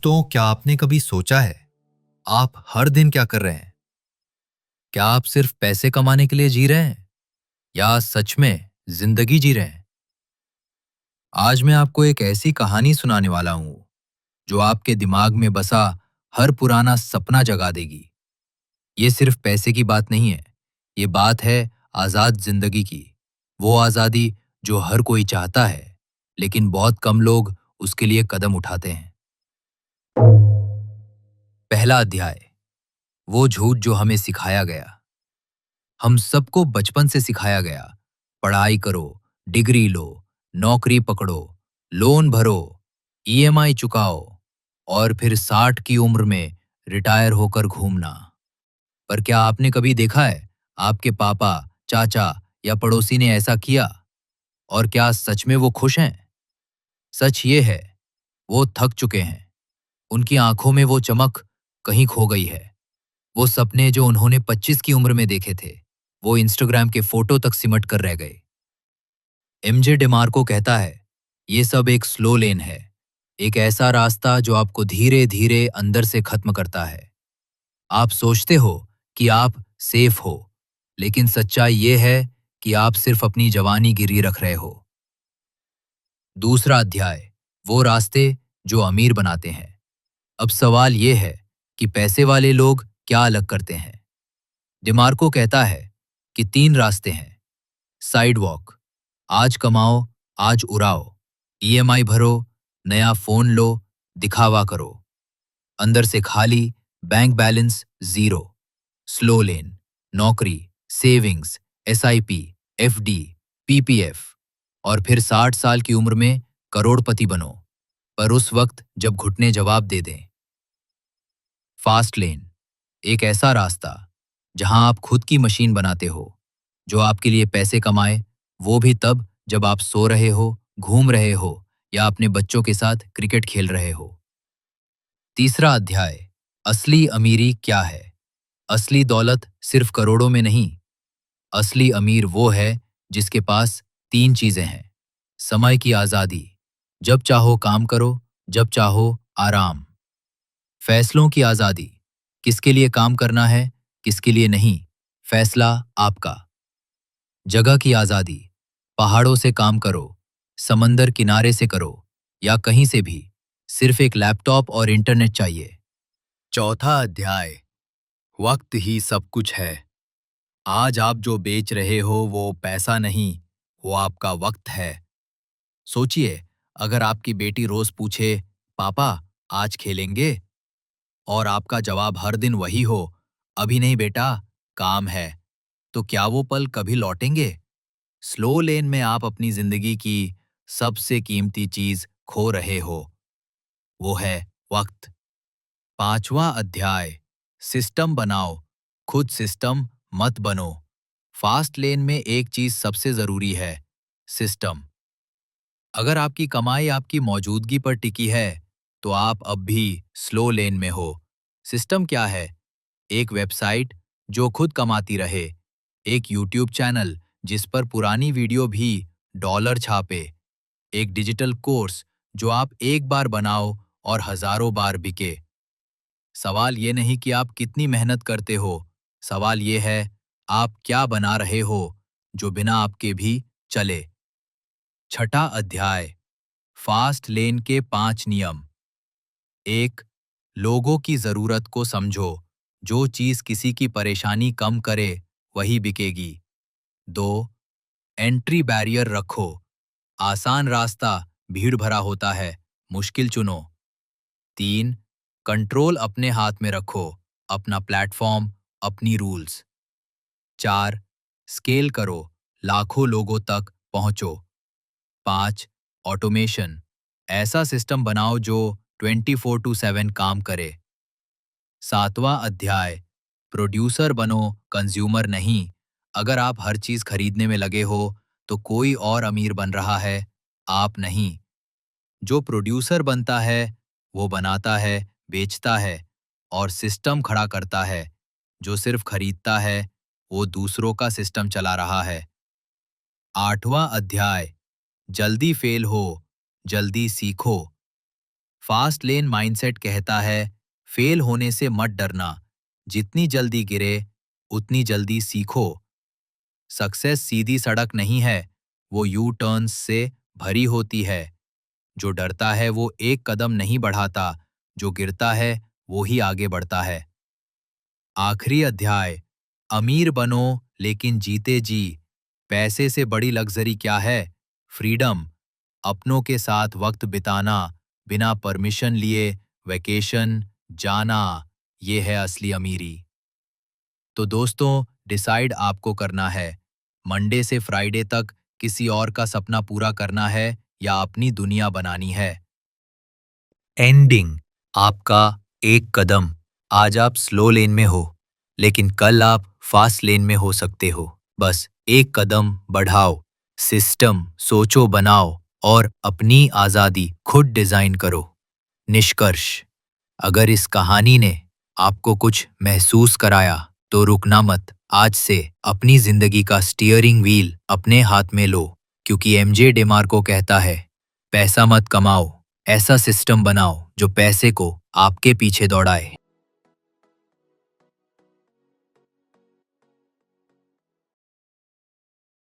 दोस्तों, क्या आपने कभी सोचा है आप हर दिन क्या कर रहे हैं? क्या आप सिर्फ पैसे कमाने के लिए जी रहे हैं या सच में जिंदगी जी रहे हैं? आज मैं आपको एक ऐसी कहानी सुनाने वाला हूं जो आपके दिमाग में बसा हर पुराना सपना जगा देगी। ये सिर्फ पैसे की बात नहीं है, ये बात है आजाद जिंदगी की। वो आजादी जो हर कोई चाहता है, लेकिन बहुत कम लोग उसके लिए कदम उठाते हैं। पहला अध्याय, वो झूठ जो हमें सिखाया गया। हम सबको बचपन से सिखाया गया, पढ़ाई करो, डिग्री लो, नौकरी पकड़ो, लोन भरो, ईएमआई चुकाओ और फिर 60 की उम्र में रिटायर होकर घूमना। पर क्या आपने कभी देखा है आपके पापा, चाचा या पड़ोसी ने ऐसा किया? और क्या सच में वो खुश हैं? सच ये है, वो थक चुके हैं। उनकी आंखों में वो चमक कहीं खो गई है। वो सपने जो उन्होंने 25 की उम्र में देखे थे, वो इंस्टाग्राम के फोटो तक सिमट कर रह गए। एमजे डिमार्को कहता है, ये सब एक स्लो लेन है, एक ऐसा रास्ता जो आपको धीरे धीरे अंदर से खत्म करता है। आप सोचते हो कि आप सेफ हो, लेकिन सच्चाई ये है कि आप सिर्फ अपनी जवानी गिरवी रख रहे हो। दूसरा अध्याय, वो रास्ते जो अमीर बनाते हैं। अब सवाल ये है कि पैसे वाले लोग क्या अलग करते हैं। डिमार्को कहता है कि 3 रास्ते हैं। साइड वॉक, आज कमाओ, आज उड़ाओ, ईएमआई भरो, नया फोन लो, दिखावा करो। अंदर से खाली, बैंक बैलेंस जीरो। स्लो लेन, नौकरी, सेविंग्स, एसआईपी, एफडी, पीपीएफ और फिर 60 साल की उम्र में करोड़पति बनो, पर उस वक्त जब घुटने जवाब दे दें। फास्ट लेन, एक ऐसा रास्ता जहां आप खुद की मशीन बनाते हो, जो आपके लिए पैसे कमाए, वो भी तब जब आप सो रहे हो, घूम रहे हो या अपने बच्चों के साथ क्रिकेट खेल रहे हो। तीसरा अध्याय, असली अमीरी क्या है। असली दौलत सिर्फ करोड़ों में नहीं। असली अमीर वो है जिसके पास 3 चीजें हैं। समय की आजादी, जब चाहो काम करो, जब चाहो आराम। फैसलों की आजादी, किसके लिए काम करना है, किसके लिए नहीं, फैसला आपका। जगह की आजादी, पहाड़ों से काम करो, समंदर किनारे से करो या कहीं से भी, सिर्फ एक लैपटॉप और इंटरनेट चाहिए। चौथा अध्याय, वक्त ही सब कुछ है। आज आप जो बेच रहे हो वो पैसा नहीं, वो आपका वक्त है। सोचिए, अगर आपकी बेटी रोज पूछे, पापा आज खेलेंगे, और आपका जवाब हर दिन वही हो, अभी नहीं बेटा, काम है, तो क्या वो पल कभी लौटेंगे? स्लो लेन में आप अपनी जिंदगी की सबसे कीमती चीज खो रहे हो, वो है वक्त। पांचवा अध्याय, सिस्टम बनाओ, खुद सिस्टम मत बनो। फास्ट लेन में एक चीज सबसे जरूरी है, सिस्टम। अगर आपकी कमाई आपकी मौजूदगी पर टिकी है, तो आप अब भी स्लो लेन में हो। सिस्टम क्या है? एक वेबसाइट जो खुद कमाती रहे, एक यूट्यूब चैनल जिस पर पुरानी वीडियो भी डॉलर छापे, एक डिजिटल कोर्स जो आप एक बार बनाओ और हजारों बार बिके। सवाल ये नहीं कि आप कितनी मेहनत करते हो, सवाल ये है आप क्या बना रहे हो जो बिना आपके भी चले। छठा अध्याय, फास्ट लेन के 5 नियम। 1. लोगों की जरूरत को समझो, जो चीज किसी की परेशानी कम करे वही बिकेगी। 2. एंट्री बैरियर रखो, आसान रास्ता भीड़ भरा होता है, मुश्किल चुनो। 3. कंट्रोल अपने हाथ में रखो, अपना प्लेटफॉर्म, अपनी रूल्स। 4. स्केल करो, लाखों लोगों तक पहुंचो। 5. ऑटोमेशन, ऐसा सिस्टम बनाओ जो 24/7 काम करे। 7वां अध्याय, प्रोड्यूसर बनो, कंज्यूमर नहीं। अगर आप हर चीज खरीदने में लगे हो, तो कोई और अमीर बन रहा है, आप नहीं। जो प्रोड्यूसर बनता है, वो बनाता है, बेचता है और सिस्टम खड़ा करता है। जो सिर्फ खरीदता है, वो दूसरों का सिस्टम चला रहा है। 8वां अध्याय, जल्दी फेल हो, जल्दी सीखो। फास्ट लेन माइंडसेट कहता है फेल होने से मत डरना, जितनी जल्दी गिरे उतनी जल्दी सीखो। सक्सेस सीधी सड़क नहीं है, वो यू टर्न्स से भरी होती है। जो डरता है वो एक कदम नहीं बढ़ाता, जो गिरता है वो ही आगे बढ़ता है। आखिरी अध्याय, अमीर बनो लेकिन जीते जी। पैसे से बड़ी लग्जरी क्या है? फ्रीडम, अपनों के साथ वक्त बिताना, बिना परमिशन लिए वेकेशन जाना, ये है असली अमीरी। तो दोस्तों, डिसाइड आपको करना है, मंडे से फ्राइडे तक किसी और का सपना पूरा करना है या अपनी दुनिया बनानी है। एंडिंग, आपका एक कदम। आज आप स्लो लेन में हो, लेकिन कल आप फास्ट लेन में हो सकते हो। बस एक कदम बढ़ाओ, सिस्टम सोचो बनाओ और अपनी आज़ादी खुद डिज़ाइन करो। निष्कर्ष, अगर इस कहानी ने आपको कुछ महसूस कराया तो रुकना मत। आज से अपनी जिंदगी का स्टीयरिंग व्हील अपने हाथ में लो, क्योंकि एमजे डिमार्को कहता है, पैसा मत कमाओ, ऐसा सिस्टम बनाओ जो पैसे को आपके पीछे दौड़ाए।